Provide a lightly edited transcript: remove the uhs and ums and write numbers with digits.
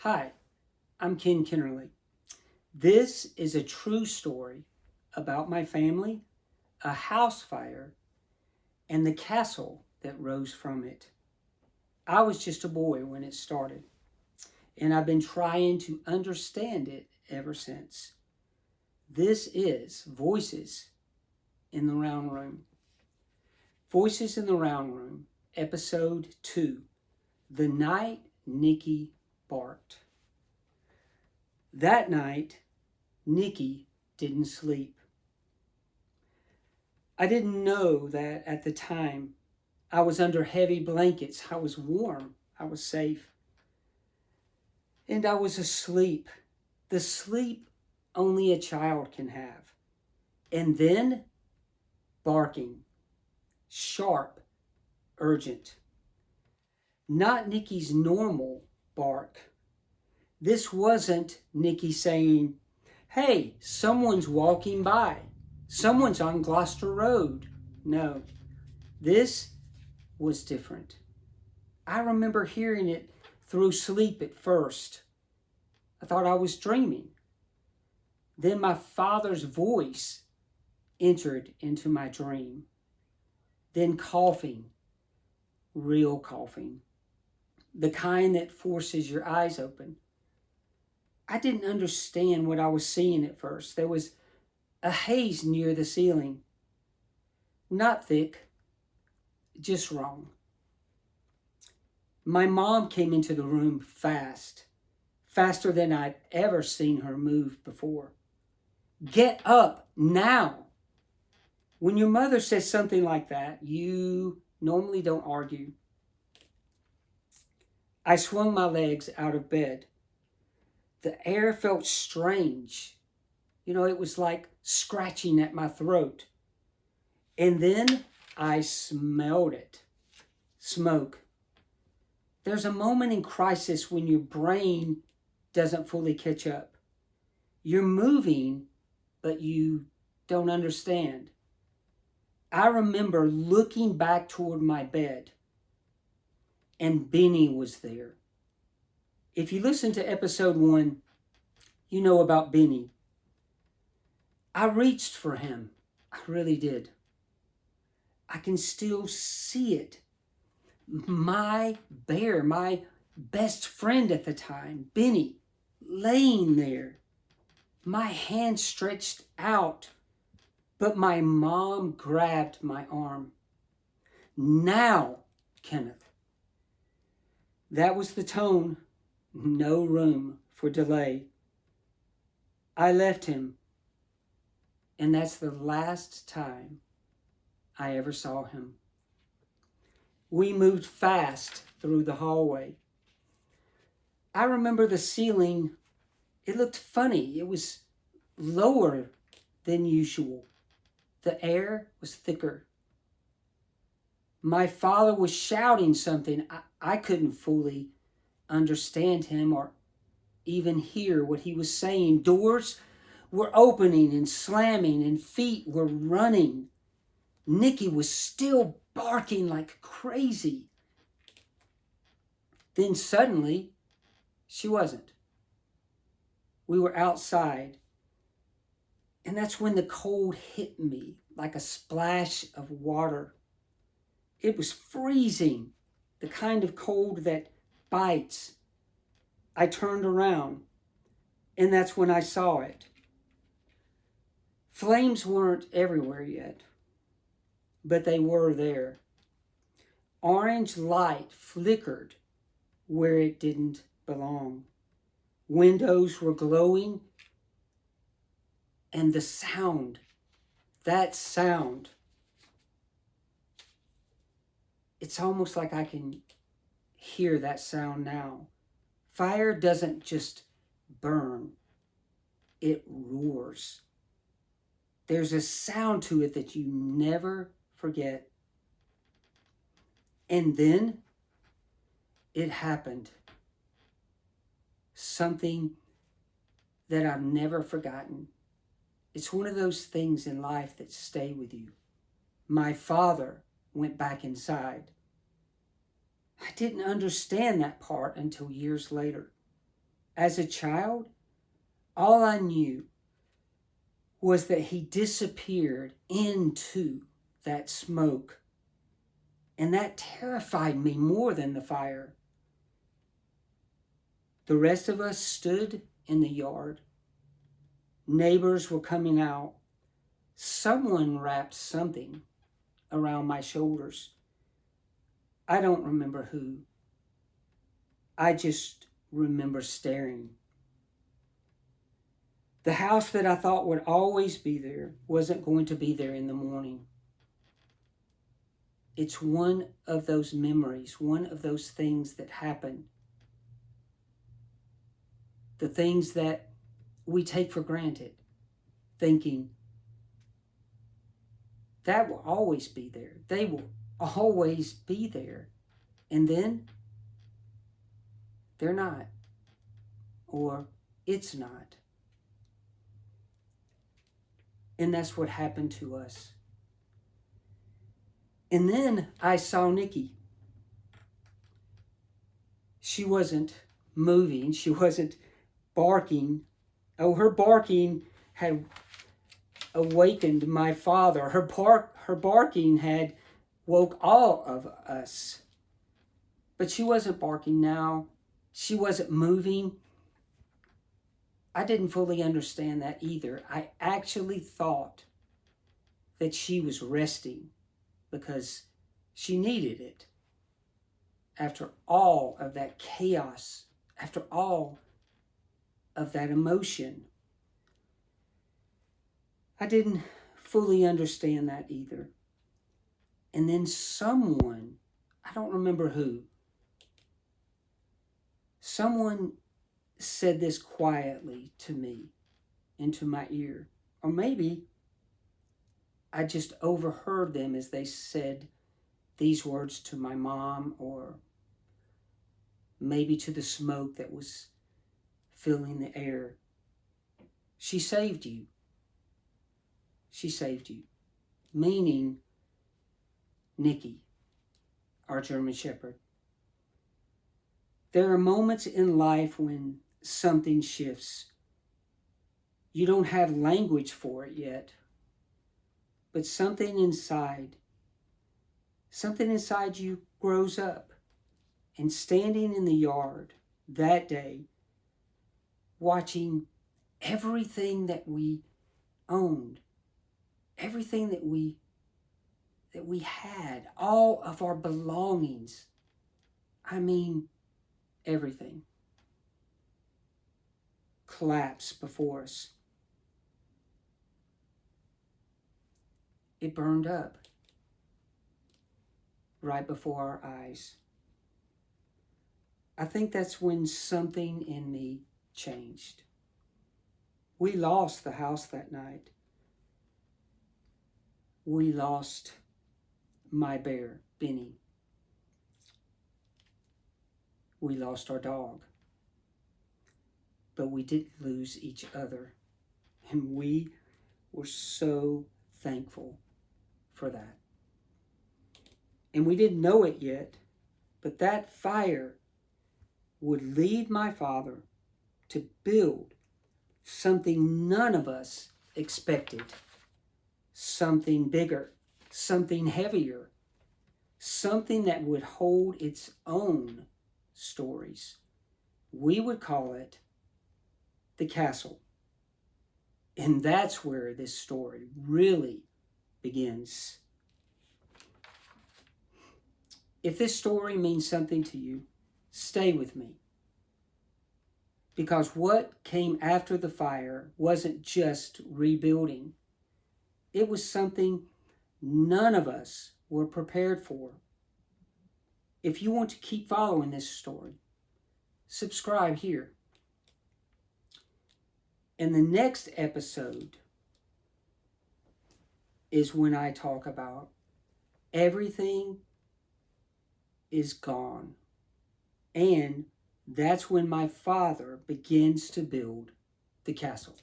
Hi, I'm Ken Kennerly. This is a true story about my family, a house fire, and the castle that rose from it. I was just a boy when it started, and I've been trying to understand it ever since. This is Voices in the Round Room. Voices in the Round Room, Episode 2, The Night Nikki Barked. That night, Nikki didn't sleep. I didn't know that at the time. I was under heavy blankets. I was warm. I was safe. And I was asleep. The sleep only a child can have. And then barking. Sharp, urgent. Not Nikki's normal bark. This wasn't Nikki saying, "Hey, someone's walking by. Someone's on Gloucester Road." No, this was different. I remember hearing it through sleep at first. I thought I was dreaming. Then my father's voice entered into my dream. Then coughing, real coughing, the kind that forces your eyes open. I didn't understand what I was seeing at first. There was a haze near the ceiling. Not thick, just wrong. My mom came into the room fast, faster than I'd ever seen her move before. "Get up now." When your mother says something like that, you normally don't argue. I swung my legs out of bed. The air felt strange. It was like scratching at my throat. And then I smelled it. Smoke. There's a moment in crisis when your brain doesn't fully catch up. You're moving, but you don't understand. I remember looking back toward my bed, and Benny was there. If you listen to episode 1, you know about Benny. I reached for him. I really did. I can still see it. My bear, my best friend at the time, Benny, laying there. My hand stretched out, but my mom grabbed my arm. "Now, Kenneth." That was the tone. No room for delay. I left him, and that's the last time I ever saw him. We moved fast through the hallway. I remember the ceiling. It looked funny. It was lower than usual. The air was thicker. My father was shouting something. I couldn't fully understand him or even hear what he was saying. Doors were opening and slamming, and feet were running. Nikki was still barking like crazy. Then suddenly, she wasn't. We were outside, and that's when the cold hit me like a splash of water. It was freezing, the kind of cold that bites. I turned around, and that's when I saw it. Flames weren't everywhere yet, but they were there. Orange light flickered where it didn't belong. Windows were glowing, and the sound, that sound, it's almost like I can hear that sound now. Fire doesn't just burn, it roars. There's a sound to it that you never forget. And then it happened. Something that I've never forgotten. It's one of those things in life that stay with you. My father went back inside. I didn't understand that part until years later. As a child, all I knew was that he disappeared into that smoke. And that terrified me more than the fire. The rest of us stood in the yard. Neighbors were coming out. Someone wrapped something around my shoulders. I don't remember who. I just remember staring. The house that I thought would always be there wasn't going to be there in the morning. It's one of those memories, one of those things that happen. The things that we take for granted, thinking, that will always be there. They will always be there. And then they're not. Or it's not. And that's what happened to us. And then I saw Nikki. She wasn't moving. She wasn't barking. Oh, her barking had awakened my father. Her barking had woke all of us. But she wasn't barking now. She wasn't moving. I didn't fully understand that either. I actually thought that she was resting because she needed it. After all of that chaos, after all of that emotion, I didn't fully understand that either. And then someone, I don't remember who, someone said this quietly to me, into my ear. Or maybe I just overheard them as they said these words to my mom, or maybe to the smoke that was filling the air. She saved you. She saved you. Meaning Nikki, our German Shepherd. There are moments in life when something shifts. You don't have language for it yet, but something inside you grows up. And standing in the yard that day, watching everything that we owned, everything that we had, all of our belongings, I mean, everything, collapse before us. It burned up right before our eyes. I think that's when something in me changed. We lost the house that night. We lost my bear, Benny. We lost our dog. But we didn't lose each other. And we were so thankful for that. And we didn't know it yet, but that fire would lead my father to build something none of us expected. Something bigger, something heavier, something that would hold its own stories. We would call it the castle. And that's where this story really begins. If this story means something to you, stay with me. Because what came after the fire wasn't just rebuilding. It was something none of us were prepared for. If you want to keep following this story, subscribe here. And the next episode is when I talk about everything is gone. And that's when my father begins to build the castle.